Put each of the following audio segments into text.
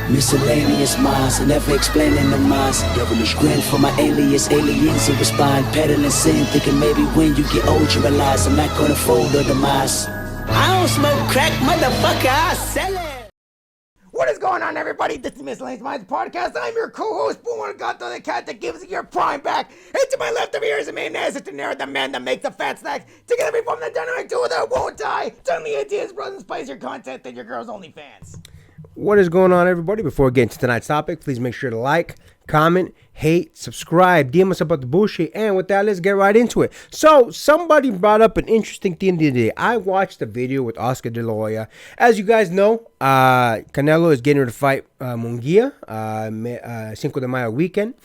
Miscellaneous minds, never explaining the minds. Devilish grin for my alias, aliens who respond. Peddling sin, thinking maybe when you get old you realize I'm not gonna fold or demise. I don't smoke crack, motherfucker, I sell it. What is going on, everybody? This is Miscellaneous Minds Podcast. I'm your co-host, Boomer Gato, the cat that gives you your prime back. And to my left of here is the man, it's the nerd, the man that makes the fat snacks. Together we form the dynamic duo that won't die. Turn the ideas, brothers, and spice your content than your girls' only fans. What is going on, everybody? Before we get into tonight's topic, please make sure to like, comment, hate, subscribe, DM us about the bullshit, and with that, let's get right into it. So, somebody brought up an interesting thing the other day. I watched the video with Oscar De La Hoya. As you guys know, Canelo is getting ready to fight Munguia, Cinco de Mayo weekend.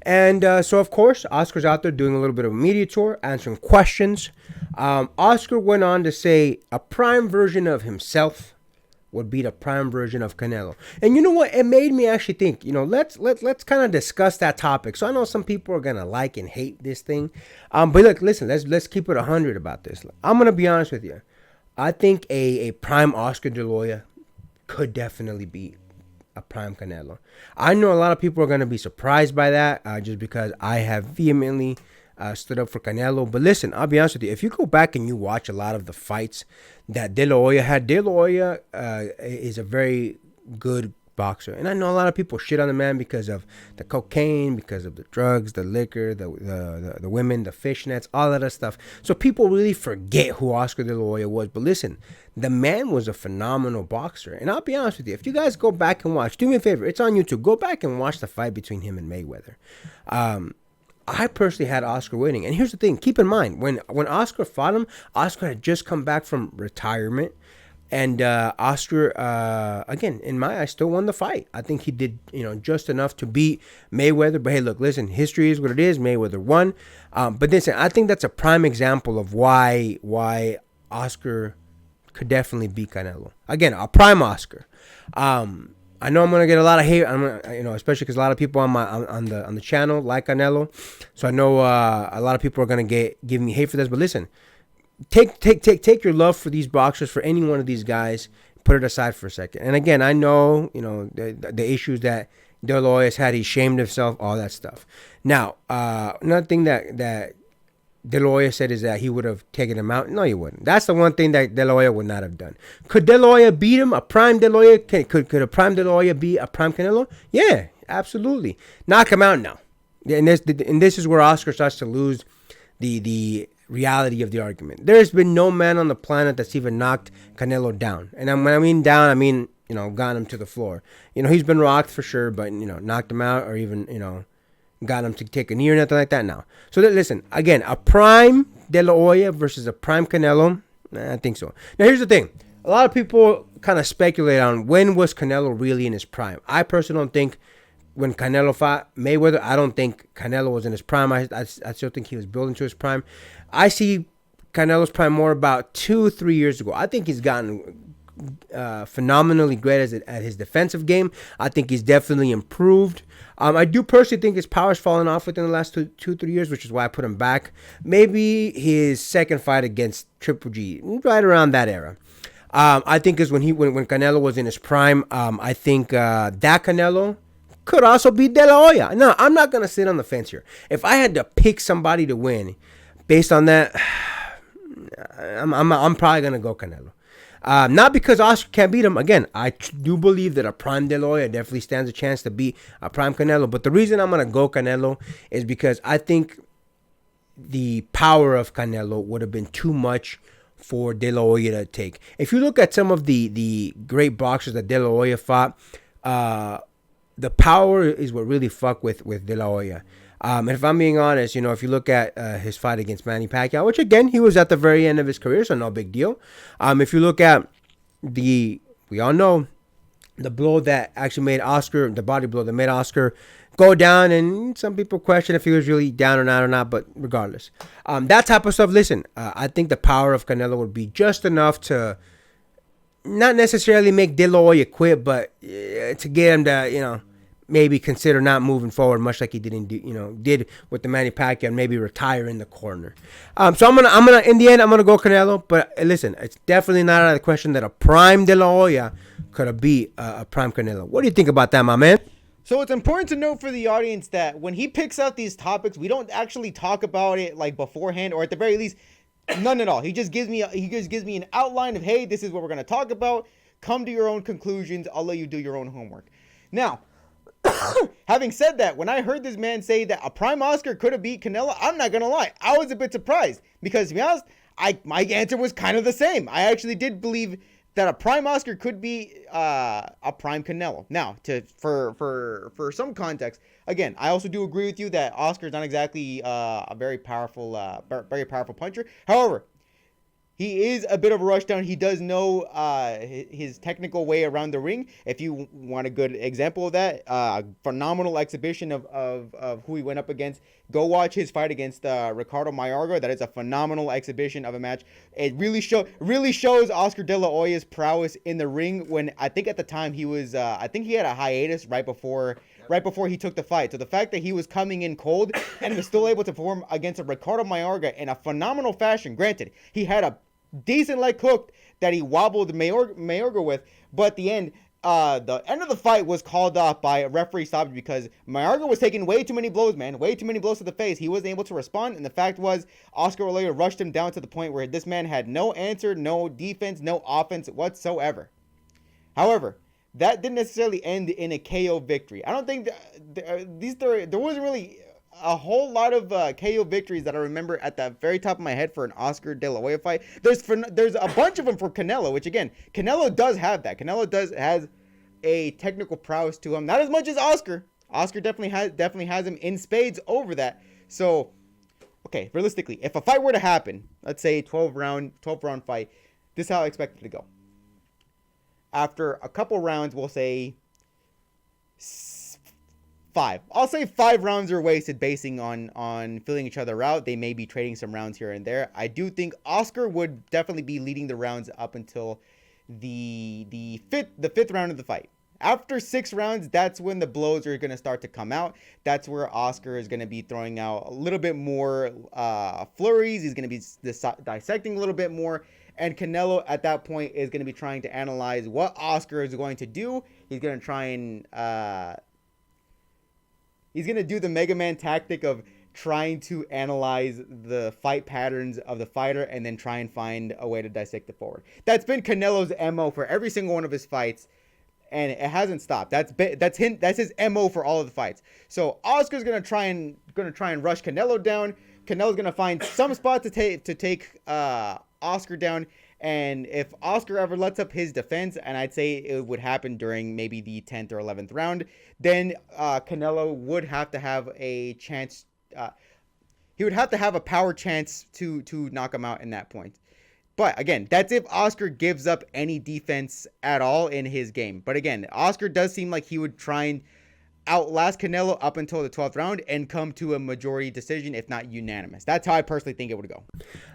And so, of course, Oscar's out there doing a little bit of a media tour, answering questions. Oscar went on to say a prime version of himself would be the prime version of Canelo. And you know what? It made me actually think, let's kind of discuss that topic. So I know some people are going to like and hate this thing. But look, listen, let's keep it 100 about this. I'm going to be honest with you. I think a prime Oscar De La Hoya could definitely be a prime Canelo. I know a lot of people are going to be surprised by that just because I have vehemently stood up for Canelo. But listen, I'll be honest with you. If you go back and you watch a lot of the fights that De La Hoya had, De La Hoya is a very good boxer. And I know a lot of people shit on the man because of the cocaine, because of the drugs, the liquor, the women, the fishnets, all of that stuff. So people really forget who Oscar De La Hoya was. But listen, the man was a phenomenal boxer. And I'll be honest with you. If you guys go back and watch, do me a favor. It's on YouTube. Go back and watch the fight between him and Mayweather. I personally had Oscar winning. And here's the thing. Keep in mind, when Oscar fought him, Oscar had just come back from retirement. And Oscar, again, in my eyes, still won the fight. I think he did, just enough to beat Mayweather. But hey, look, listen, history is what it is. Mayweather won. But listen, I think that's a prime example of why Oscar could definitely beat Canelo. Again, a prime Oscar. I know I'm gonna get a lot of hate. Especially because a lot of people on the channel like Canelo, so I know a lot of people are gonna give me hate for this. But listen, take your love for these boxers, for any one of these guys, put it aside for a second. And again, I know the issues that De La Hoya has had. He shamed himself, all that stuff. Now, another thing that De La Hoya said is that he would have taken him out. No, he wouldn't. That's the one thing that De La Hoya would not have done. Could De La Hoya beat him? A prime De La Hoya? Could a prime De La Hoya be a prime Canelo? Yeah, absolutely. Knock him out now. And this is where Oscar starts to lose the reality of the argument. There's been no man on the planet that's even knocked Canelo down. And when I mean down, I mean, gotten him to the floor. He's been rocked for sure, but, knocked him out or even, got him to take a knee or nothing like that now. So listen, again, a prime De La Hoya versus a prime Canelo, I think so. Now here's the thing. A lot of people kind of speculate on when was Canelo really in his prime. I personally don't think when Canelo fought Mayweather, I don't think Canelo was in his prime. I still think he was building to his prime. I see Canelo's prime more about 2-3 years ago. I think he's gotten phenomenally great at his defensive game. I think he's definitely improved. I do personally think his power's fallen off within the last 2-3 years, which is why I put him back. Maybe his second fight against Triple G, right around that era. I think is when Canelo was in his prime. I think that Canelo could also be De La Hoya. No, I'm not gonna sit on the fence here. If I had to pick somebody to win, based on that, I'm probably gonna go Canelo. Not because Oscar can't beat him. Again, I do believe that a prime De La Hoya definitely stands a chance to beat a prime Canelo. But the reason I'm going to go Canelo is because I think the power of Canelo would have been too much for De La Hoya to take. If you look at some of the great boxers that De La Hoya fought, the power is what really fucked with De La Hoya. And if I'm being honest, if you look at his fight against Manny Pacquiao, which again, he was at the very end of his career, so no big deal. If you look at we all know the blow that actually made Oscar, the body blow that made Oscar go down, and some people question if he was really down or not, but regardless. That type of stuff, listen, I think the power of Canelo would be just enough to not necessarily make De La Hoya quit, but to get him to, maybe consider not moving forward, much like he did with the Manny Pacquiao, and maybe retire in the corner. So I'm gonna in the end I'm gonna go Canelo. But listen, it's definitely not out of the question that a prime De La Hoya could have beat a prime Canelo. What do you think about that, my man? So it's important to note for the audience that when he picks out these topics, we don't actually talk about it like beforehand, or at the very least, none at all. He just gives me an outline of, hey, this is what we're gonna talk about. Come to your own conclusions. I'll let you do your own homework. Now, having said that, when I heard this man say that a prime Oscar could have beat Canelo, I'm not gonna lie, I was a bit surprised because, to be honest, my answer was kind of the same. I actually did believe that a prime Oscar could be a prime Canelo. Now, for some context, again, I also do agree with you that Oscar is not exactly a very powerful puncher. However, he is a bit of a rushdown. He does know his technical way around the ring. If you want a good example of that, phenomenal exhibition of who he went up against. Go watch his fight against Ricardo Mayorga. That is a phenomenal exhibition of a match. It really shows Oscar De La Hoya's prowess in the ring. When I think at the time he was, I think he had a hiatus right before he took the fight. So the fact that he was coming in cold and was still able to perform against a Ricardo Mayorga in a phenomenal fashion. Granted, he had a decent leg hook that he wobbled Mayorga with, but at the end of the fight was called off by a referee stoppage because Mayorga was taking way too many blows, man. Way too many blows to the face. He wasn't able to respond, and the fact was Oscar De La Hoya rushed him down to the point where this man had no answer, no defense, no offense whatsoever. However, that didn't necessarily end in a KO victory. I don't think there wasn't really a whole lot of KO victories that I remember at the very top of my head for an Oscar De La Hoya fight. There's a bunch of them for Canelo, which again, Canelo does have that. Canelo has a technical prowess to him, not as much as Oscar. Oscar definitely has him in spades over that. So, okay, realistically, if a fight were to happen, let's say 12 round fight, this is how I expect it to go. After a couple rounds, we'll say 5. I'll say 5 rounds are wasted basing on filling each other out. They may be trading some rounds here and there. I do think Oscar would definitely be leading the rounds up until the fifth round of the fight. After 6 rounds, that's when the blows are going to start to come out. That's where Oscar is going to be throwing out a little bit more flurries. He's going to be dissecting a little bit more. And Canelo at that point is going to be trying to analyze what Oscar is going to do. He's going to try and he's going to do the Mega Man tactic of trying to analyze the fight patterns of the fighter and then try and find a way to dissect it forward. That's been Canelo's MO for every single one of his fights, and it hasn't stopped. That's his MO for all of the fights. So Oscar's going to try and rush Canelo down. Canelo's going to find some spot to take Oscar down. And if Oscar ever lets up his defense, and I'd say it would happen during maybe the 10th or 11th round, then Canelo would have to have a chance. He would have to have a power chance to knock him out in that point. But again, that's if Oscar gives up any defense at all in his game. But again, Oscar does seem like he would try and outlast Canelo up until the 12th round and come to a majority decision, if not unanimous. That's how I personally think it would go.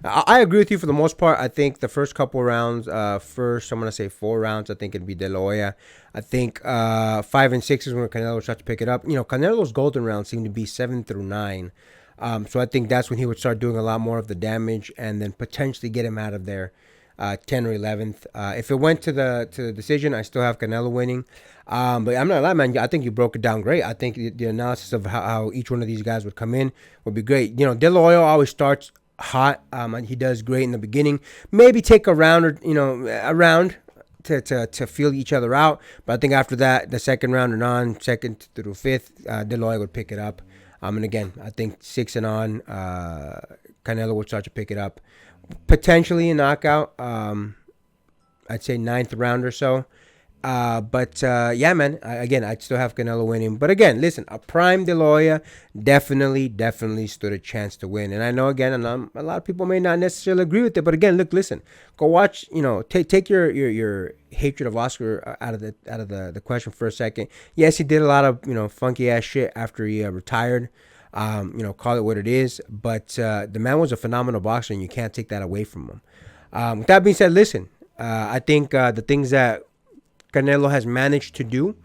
I agree with you for the most part. I think the first couple rounds, first I'm going to say 4 rounds, I think it'd be De La Hoya. I think 5 and 6 is when Canelo starts to pick it up. You know, Canelo's golden rounds seem to be 7 through 9. So I think that's when he would start doing a lot more of the damage and then potentially get him out of there 10 or 11th. If it went to the decision, I still have Canelo winning. But I'm not gonna lie, man. I think you broke it down great. I think the analysis of how each one of these guys would come in would be great. You know, De La Hoya always starts hot. He does great in the beginning. Maybe take a round or a round to feel each other out. But I think after that, the second round and on, second through 5th, De La Hoya would pick it up. And again, I think 6 and on, Canelo would start to pick it up. Potentially a knockout. I'd say 9th round or so. But yeah, man. Again, I'd still have Canelo winning. But again, listen, a prime De La Hoya definitely stood a chance to win. And I know, again, and a lot of people may not necessarily agree with it. But again, listen. Go watch. Take your hatred of Oscar out of the question for a second. Yes, he did a lot of funky ass shit after he retired. Call it what it is. But the man was a phenomenal boxer, and you can't take that away from him. With that being said, listen. I think the things that Canelo has managed to do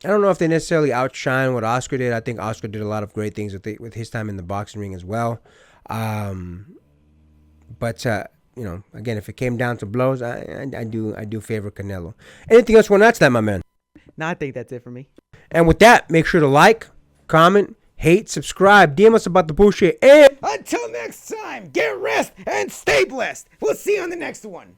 I don't know if they necessarily outshine what Oscar did. I think Oscar did a lot of great things with his time in the boxing ring as well. But again, if it came down to blows, I do favor Canelo. Anything else? Well, that's that, my man. No, I think that's it for me. And with that, make sure to like, comment, hate, subscribe, DM us about the bullshit, and Until next time, get rest and stay blessed. We'll see you on the next one.